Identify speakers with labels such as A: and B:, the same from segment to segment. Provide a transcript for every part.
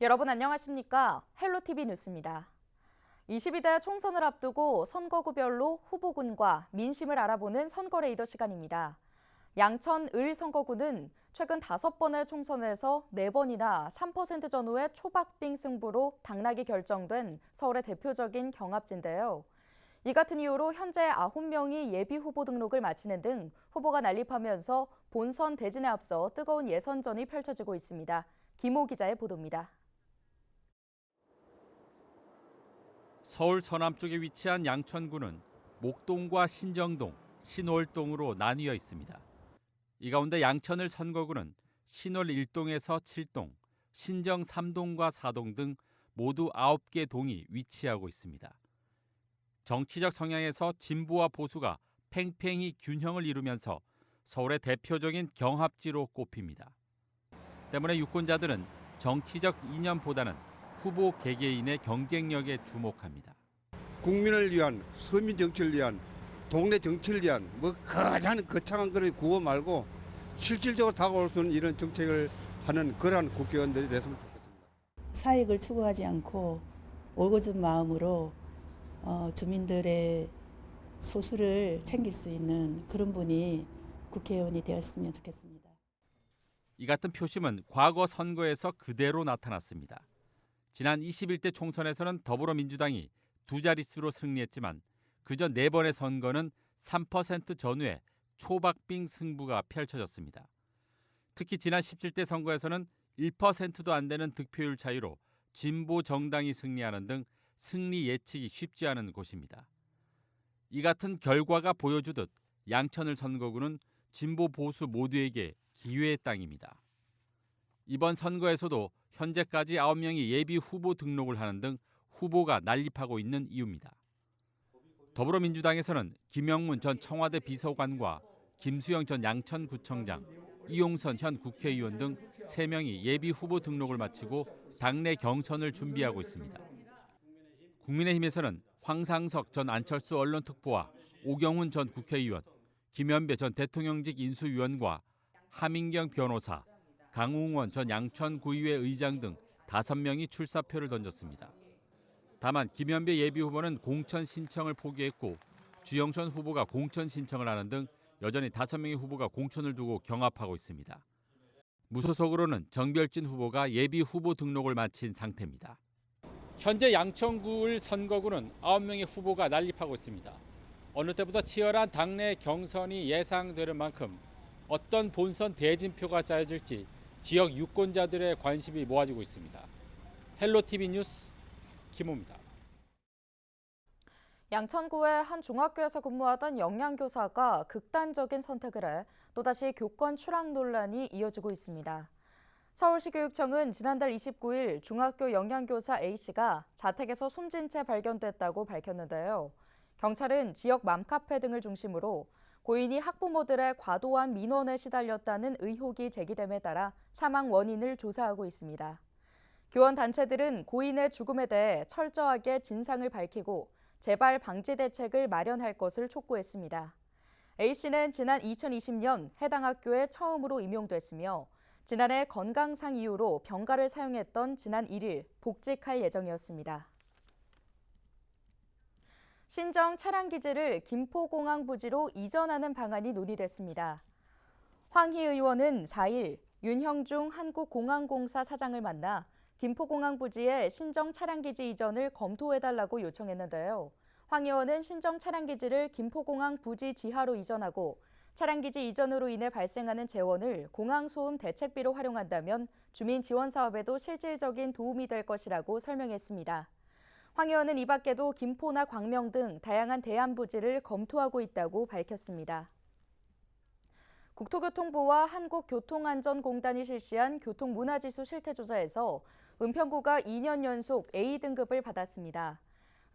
A: 여러분 안녕하십니까? 헬로티비 뉴스입니다. 22대 총선을 앞두고 선거구별로 후보군과 민심을 알아보는 선거레이더 시간입니다. 양천 을 선거구는 최근 5번의 총선에서 4번이나 3% 전후의 초박빙 승부로 당락이 결정된 서울의 대표적인 경합지인데요. 이 같은 이유로 현재 9명이 예비 후보 등록을 마치는 등 후보가 난립하면서 본선 대진에 앞서 뜨거운 예선전이 펼쳐지고 있습니다. 김호 기자의 보도입니다.
B: 서울 서남쪽에 위치한 양천구는 목동과 신정동, 신월동으로 나뉘어 있습니다. 이 가운데 양천을 선거구는 신월 1동에서 7동, 신정 3동과 4동 등 모두 9개 동이 위치하고 있습니다. 정치적 성향에서 진보와 보수가 팽팽히 균형을 이루면서 서울의 대표적인 경합지로 꼽힙니다. 때문에 유권자들은 정치적 이념보다는 후보 개개인의 경쟁력에 주목합니다.
C: 국민을 위한, 서민 정치를 위한, 동네 정치를 위한 가장 거창한 그런 구호 말고 실질적으로 다가올 수 있는 이런 정책을 하는 그러한 국회의원들이 됐으면 좋겠습니다.
D: 사익을 추구하지 않고 올곧은 마음으로 주민들의 소수를 챙길 수 있는 그런 분이 국회의원이 되었으면 좋겠습니다.
B: 이 같은 표심은 과거 선거에서 그대로 나타났습니다. 지난 21대 총선에서는 더불어민주당이 2자릿수로 승리했지만 그저 4번의 선거는 3% 전후의 초박빙 승부가 펼쳐졌습니다. 특히 지난 17대 선거에서는 1%도 안 되는 득표율 차이로 진보 정당이 승리하는 등 승리 예측이 쉽지 않은 곳입니다. 이 같은 결과가 보여주듯 양천을 선거구는 진보 보수 모두에게 기회의 땅입니다. 이번 선거에서도 현재까지 9명이 예비 후보 등록을 하는 등 후보가 난립하고 있는 이유입니다. 더불어민주당에서는 김영문 전 청와대 비서관과 김수영 전 양천구청장, 이용선 현 국회의원 등 3명이 예비 후보 등록을 마치고 당내 경선을 준비하고 있습니다. 국민의힘에서는 황상석 전 안철수 언론특보와 오경훈 전 국회의원, 김현배 전 대통령직 인수위원과 하민경 변호사, 강웅원 전 양천구의회 의장 등 5명이 출사표를 던졌습니다. 다만 김현배 예비후보는 공천 신청을 포기했고 주영선 후보가 공천 신청을 하는 등 여전히 5명의 후보가 공천을 두고 경합하고 있습니다. 무소속으로는 정별진 후보가 예비 후보 등록을 마친 상태입니다. 현재 양천구을 선거구는 9명의 후보가 난립하고 있습니다. 어느 때보다 치열한 당내 경선이 예상되는 만큼 어떤 본선 대진표가 짜여질지 지역 유권자들의 관심이 모아지고 있습니다. 헬로티비 뉴스 김호입니다.
A: 양천구의 한 중학교에서 근무하던 영양교사가 극단적인 선택을 해 또다시 교권 추락 논란이 이어지고 있습니다. 서울시 교육청은 지난달 29일 중학교 영양교사 A씨가 자택에서 숨진 채 발견됐다고 밝혔는데요. 경찰은 지역 맘카페 등을 중심으로 고인이 학부모들의 과도한 민원에 시달렸다는 의혹이 제기됨에 따라 사망 원인을 조사하고 있습니다. 교원 단체들은 고인의 죽음에 대해 철저하게 진상을 밝히고 재발 방지 대책을 마련할 것을 촉구했습니다. A씨는 지난 2020년 해당 학교에 처음으로 임용됐으며 지난해 건강상 이유로 병가를 사용했던 지난 1일 복직할 예정이었습니다. 신정 차량기지를 김포공항 부지로 이전하는 방안이 논의됐습니다. 황희 의원은 4일 윤형중 한국공항공사 사장을 만나 김포공항 부지의 신정 차량기지 이전을 검토해달라고 요청했는데요. 황 의원은 신정 차량기지를 김포공항 부지 지하로 이전하고 차량기지 이전으로 인해 발생하는 재원을 공항소음 대책비로 활용한다면 주민 지원 사업에도 실질적인 도움이 될 것이라고 설명했습니다. 황 의원은 이 밖에도 김포나 광명 등 다양한 대안 부지를 검토하고 있다고 밝혔습니다. 국토교통부와 한국교통안전공단이 실시한 교통문화지수 실태조사에서 은평구가 2년 연속 A등급을 받았습니다.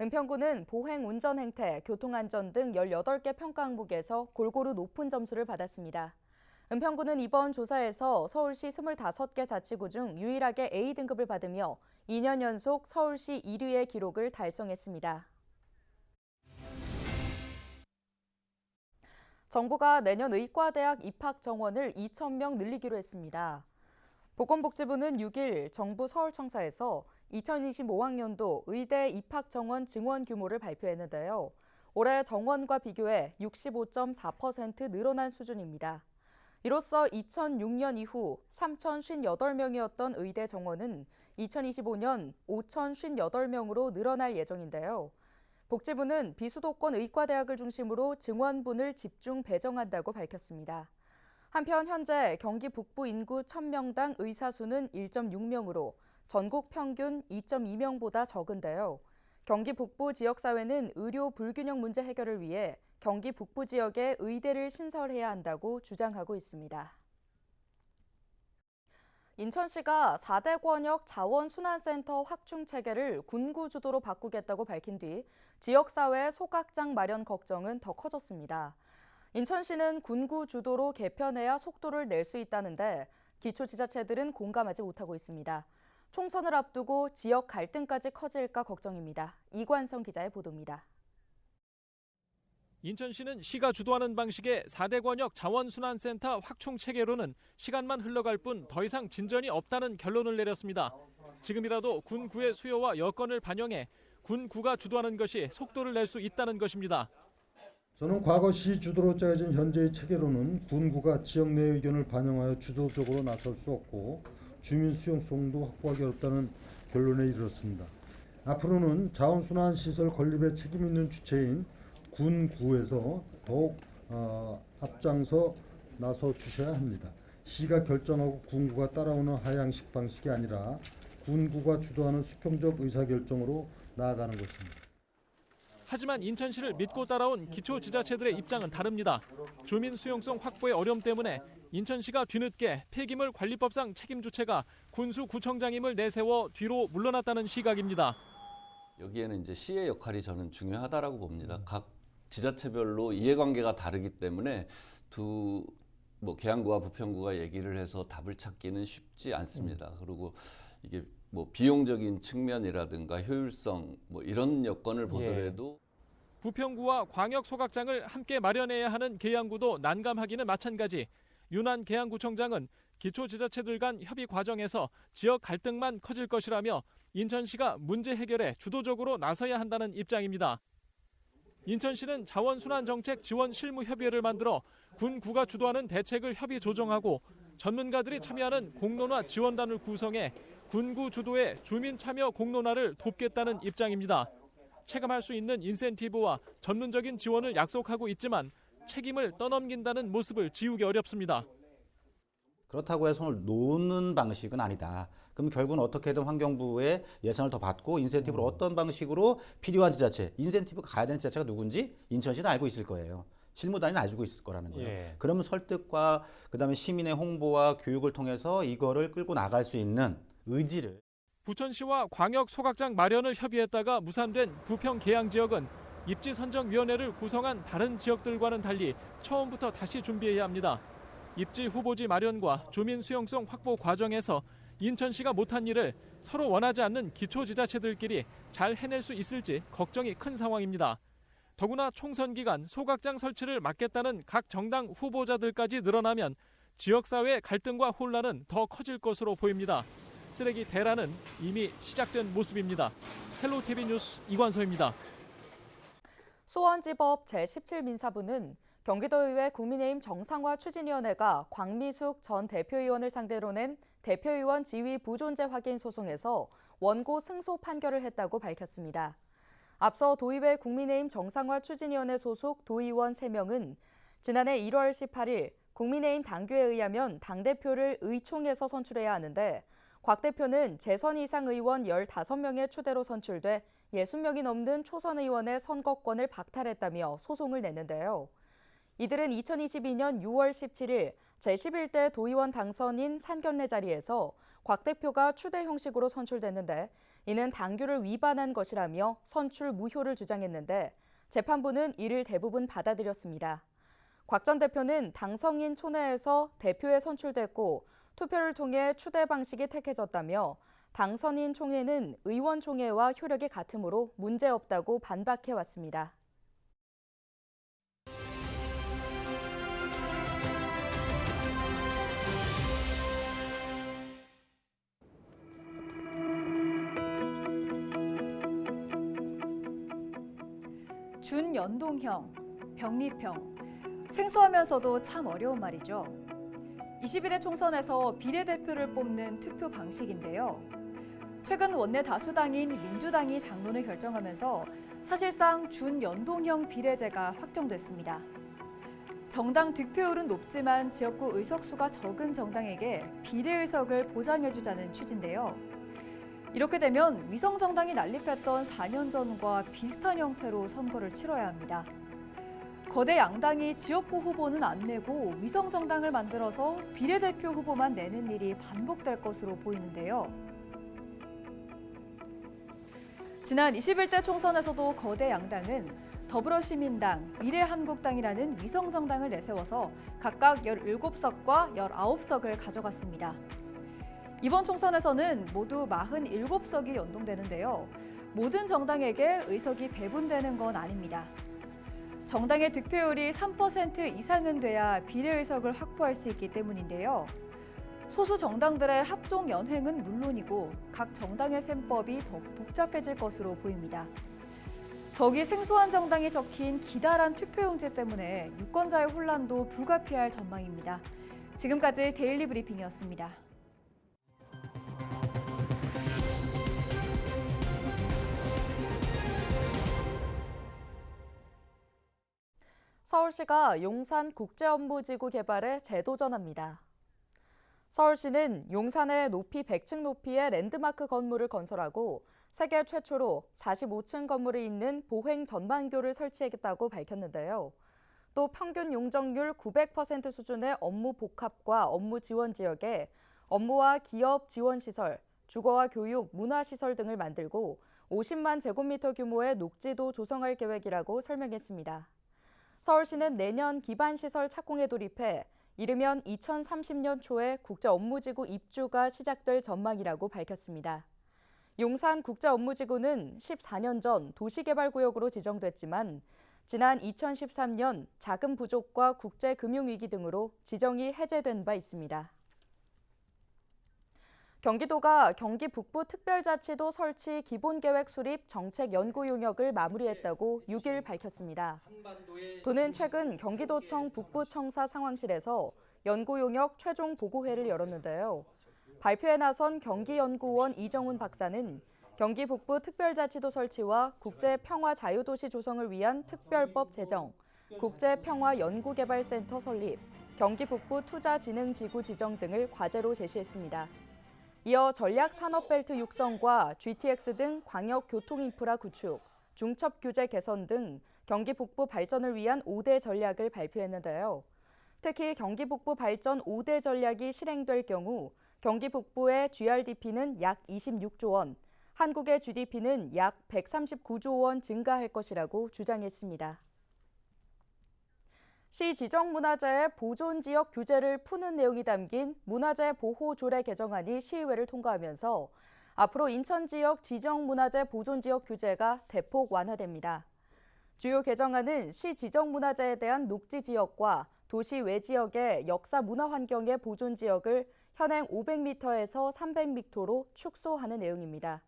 A: 은평구는 보행 운전 행태, 교통안전 등 18개 평가 항목에서 골고루 높은 점수를 받았습니다. 은평구는 이번 조사에서 서울시 25개 자치구 중 유일하게 A등급을 받으며 2년 연속 서울시 1위의 기록을 달성했습니다. 정부가 내년 의과대학 입학 정원을 2,000명 늘리기로 했습니다. 보건복지부는 6일 정부 서울청사에서 2025학년도 의대 입학 정원 증원 규모를 발표했는데요. 올해 정원과 비교해 65.4% 늘어난 수준입니다. 이로써 2006년 이후 3,058명이었던 의대 정원은 2025년 5,058명으로 늘어날 예정인데요. 복지부는 비수도권 의과대학을 중심으로 증원분을 집중 배정한다고 밝혔습니다. 한편 현재 경기 북부 인구 1,000명당 의사 수는 1.6명으로 전국 평균 2.2명보다 적은데요. 경기 북부 지역사회는 의료 불균형 문제 해결을 위해 경기 북부 지역에 의대를 신설해야 한다고 주장하고 있습니다. 인천시가 4대 권역 자원순환센터 확충 체계를 군구 주도로 바꾸겠다고 밝힌 뒤 지역사회 소각장 마련 걱정은 더 커졌습니다. 인천시는 군구 주도로 개편해야 속도를 낼 수 있다는데 기초지자체들은 공감하지 못하고 있습니다. 총선을 앞두고 지역 갈등까지 커질까 걱정입니다. 이관성 기자의 보도입니다.
E: 인천시는 시가 주도하는 방식의 4대 권역 자원순환센터 확충 체계로는 시간만 흘러갈 뿐 더 이상 진전이 없다는 결론을 내렸습니다. 지금이라도 군구의 수요와 여건을 반영해 군구가 주도하는 것이 속도를 낼 수 있다는 것입니다.
F: 저는 과거 시 주도로 짜여진 현재의 체계로는 군구가 지역 내 의견을 반영하여 주도적으로 나설 수 없고 주민 수용성도 확보하기 어렵다는 결론에 이르렀습니다. 앞으로는 자원순환시설 건립에 책임 있는 주체인 군구에서 더욱 앞장서 나서 주셔야 합니다. 시가 결정하고 군구가 따라오는 하향식 방식이 아니라 군구가 주도하는 수평적 의사결정으로 나아가는 것입니다.
E: 하지만 인천시를 믿고 따라온 기초지자체들의 입장은 다릅니다. 주민 수용성 확보의 어려움 때문에 인천시가 뒤늦게 폐기물 관리법상 책임 주체가 군수구청장임을 내세워 뒤로 물러났다는 시각입니다.
G: 여기에는 이제 시의 역할이 저는 중요하다라고 봅니다. 각 지자체별로 이해관계가 다르기 때문에 계양구와 부평구가 얘기를 해서 답을 찾기는 쉽지 않습니다. 그리고 이게 비용적인 측면이라든가 효율성 이런 여건을 보더라도
E: 부평구와 광역 소각장을 함께 마련해야 하는 계양구도 난감하기는 마찬가지. 윤한 계양구청장은 기초지자체들 간 협의 과정에서 지역 갈등만 커질 것이라며 인천시가 문제 해결에 주도적으로 나서야 한다는 입장입니다. 인천시는 자원순환정책 지원 실무협의회를 만들어 군구가 주도하는 대책을 협의 조정하고 전문가들이 참여하는 공론화 지원단을 구성해 군구 주도의 주민 참여 공론화를 돕겠다는 입장입니다. 체감할 수 있는 인센티브와 전문적인 지원을 약속하고 있지만 책임을 떠넘긴다는 모습을 지우기 어렵습니다.
H: 그렇다고 해서 손을 놓는 방식은 아니다. 그럼 결국은 어떻게든 환경부의 예산을 더 받고 인센티브를 어떤 방식으로 필요한 지자체, 인센티브가 가야 되는 지자체가 누군지 인천시는 알고 있을 거예요. 실무단위는 알고 있을 거라는 거예요. 그러면 설득과 그다음에 시민의 홍보와 교육을 통해서 이거를 끌고 나갈 수 있는 의지를.
E: 부천시와 광역 소각장 마련을 협의했다가 무산된 부평 계양 지역은 입지선정위원회를 구성한 다른 지역들과는 달리 처음부터 다시 준비해야 합니다. 입지 후보지 마련과 주민 수용성 확보 과정에서 인천시가 못한 일을 서로 원하지 않는 기초지자체들끼리 잘 해낼 수 있을지 걱정이 큰 상황입니다. 더구나 총선 기간 소각장 설치를 막겠다는 각 정당 후보자들까지 늘어나면 지역사회 갈등과 혼란은 더 커질 것으로 보입니다. 쓰레기 대란은 이미 시작된 모습입니다. 헬로티비 뉴스 이관서입니다.
A: 수원지법 제17민사부는 경기도의회 국민의힘 정상화 추진위원회가 광미숙 전 대표의원을 상대로 낸 대표의원 지위 부존재 확인 소송에서 원고 승소 판결을 했다고 밝혔습니다. 앞서 도의회 국민의힘 정상화 추진위원회 소속 도의원 3명은 지난해 1월 18일 국민의힘 당규에 의하면 당대표를 의총에서 선출해야 하는데 곽 대표는 재선 이상 의원 15명의 추대로 선출돼 60명이 넘는 초선 의원의 선거권을 박탈했다며 소송을 냈는데요. 이들은 2022년 6월 17일 제11대 도의원 당선인 상견례 자리에서 곽 대표가 추대 형식으로 선출됐는데 이는 당규를 위반한 것이라며 선출 무효를 주장했는데 재판부는 이를 대부분 받아들였습니다. 곽 전 대표는 당선인 촌내에서 대표에 선출됐고 투표를 통해 추대 방식이 택해졌다며 당선인 총회는 의원 총회와 효력이 같으므로 문제없다고 반박해왔습니다.
I: 준연동형, 병립형. 생소하면서도 참 어려운 말이죠. 21대 총선에서 비례대표를 뽑는 투표 방식인데요. 최근 원내 다수당인 민주당이 당론을 결정하면서 사실상 준연동형 비례제가 확정됐습니다. 정당 득표율은 높지만 지역구 의석수가 적은 정당에게 비례의석을 보장해주자는 취지인데요. 이렇게 되면 위성정당이 난립했던 4년 전과 비슷한 형태로 선거를 치러야 합니다. 거대 양당이 지역구 후보는 안 내고 위성정당을 만들어서 비례대표 후보만 내는 일이 반복될 것으로 보이는데요. 지난 21대 총선에서도 거대 양당은 더불어시민당, 미래한국당이라는 위성정당을 내세워서 각각 17석과 19석을 가져갔습니다. 이번 총선에서는 모두 47석이 연동되는데요. 모든 정당에게 의석이 배분되는 건 아닙니다. 정당의 득표율이 3% 이상은 돼야 비례의석을 확보할 수 있기 때문인데요. 소수 정당들의 합종 연횡은 물론이고 각 정당의 셈법이 더 복잡해질 것으로 보입니다. 더욱이 생소한 정당이 적힌 기다란 투표용지 때문에 유권자의 혼란도 불가피할 전망입니다. 지금까지 데일리 브리핑이었습니다.
A: 서울시가 용산 국제업무지구 개발에 재도전합니다. 서울시는 용산에 높이 100층 높이의 랜드마크 건물을 건설하고 세계 최초로 45층 건물이 있는 보행 전망교를 설치하겠다고 밝혔는데요. 또 평균 용적률 900% 수준의 업무 복합과 업무 지원 지역에 업무와 기업 지원 시설, 주거와 교육, 문화시설 등을 만들고 50만 제곱미터 규모의 녹지도 조성할 계획이라고 설명했습니다. 서울시는 내년 기반시설 착공에 돌입해 이르면 2030년 초에 국제업무지구 입주가 시작될 전망이라고 밝혔습니다. 용산 국제업무지구는 14년 전 도시개발구역으로 지정됐지만 지난 2013년 자금 부족과 국제금융위기 등으로 지정이 해제된 바 있습니다. 경기도가 경기 북부 특별자치도 설치 기본계획 수립 정책 연구 용역을 마무리했다고 6일 밝혔습니다. 도는 최근 경기도청 북부청사 상황실에서 연구 용역 최종 보고회를 열었는데요. 발표에 나선 경기연구원 이정훈 박사는 경기 북부 특별자치도 설치와 국제평화자유도시 조성을 위한 특별법 제정, 국제평화연구개발센터 설립, 경기 북부 투자진흥지구 지정 등을 과제로 제시했습니다. 이어 전략산업벨트 육성과 GTX 등 광역교통인프라 구축, 중첩규제 개선 등 경기 북부 발전을 위한 5대 전략을 발표했는데요. 특히 경기 북부 발전 5대 전략이 실행될 경우 경기 북부의 GRDP는 약 26조 원, 한국의 GDP는 약 139조 원 증가할 것이라고 주장했습니다. 시 지정문화재의 보존지역 규제를 푸는 내용이 담긴 문화재 보호조례 개정안이 시의회를 통과하면서 앞으로 인천 지역 지정문화재 보존지역 규제가 대폭 완화됩니다. 주요 개정안은 시 지정문화재에 대한 녹지지역과 도시 외지역의 역사문화환경의 보존지역을 현행 500m에서 300m로 축소하는 내용입니다.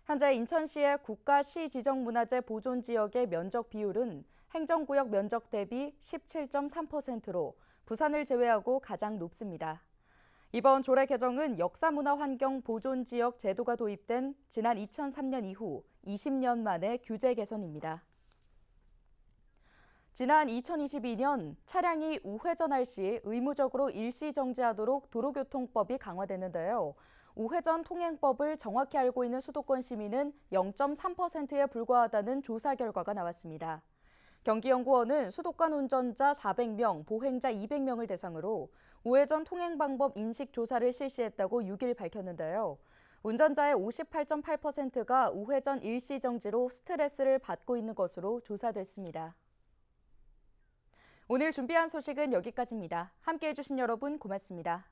A: 현재 인천시의 국가 시 지정문화재 보존지역의 면적 비율은 행정구역 면적 대비 17.3%로 부산을 제외하고 가장 높습니다. 이번 조례 개정은 역사문화환경 보존지역 제도가 도입된 지난 2003년 이후 20년 만의 규제 개선입니다. 지난 2022년 차량이 우회전할 시 의무적으로 일시 정지하도록 도로교통법이 강화됐는데요. 우회전 통행법을 정확히 알고 있는 수도권 시민은 0.3%에 불과하다는 조사 결과가 나왔습니다. 경기연구원은 수도권 운전자 400명, 보행자 200명을 대상으로 우회전 통행 방법 인식 조사를 실시했다고 6일 밝혔는데요. 운전자의 58.8%가 우회전 일시 정지로 스트레스를 받고 있는 것으로 조사됐습니다. 오늘 준비한 소식은 여기까지입니다. 함께해 주신 여러분 고맙습니다.